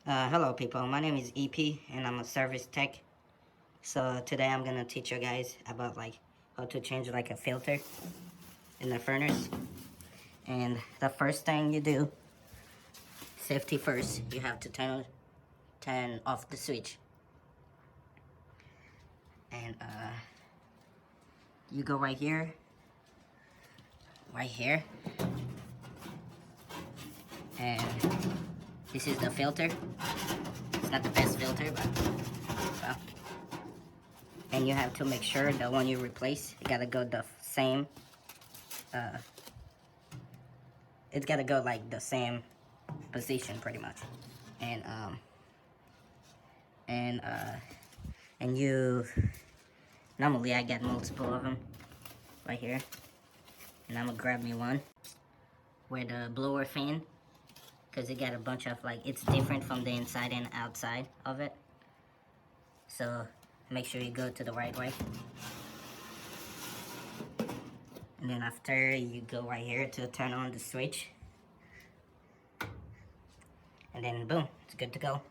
Hello people, my name is EP and I'm a service tech. So today I'm gonna teach you guys about like how to change like a filter in the furnace. And the first thing you do, safety first, you have to turn off the switch. And you go right here, and this is the filter. It's not the best filter, but well. And you have to make sure the one you replace, it gotta go the same. It's gotta go like the same position pretty much. And and uh, and you normally I get multiple of them right here, and I'm gonna grab me one where the blower fan, because it got a bunch of like it's different from the inside and outside of it. So make sure you go to the right way. And then after you go right here to turn on the switch. And then boom, it's good to go.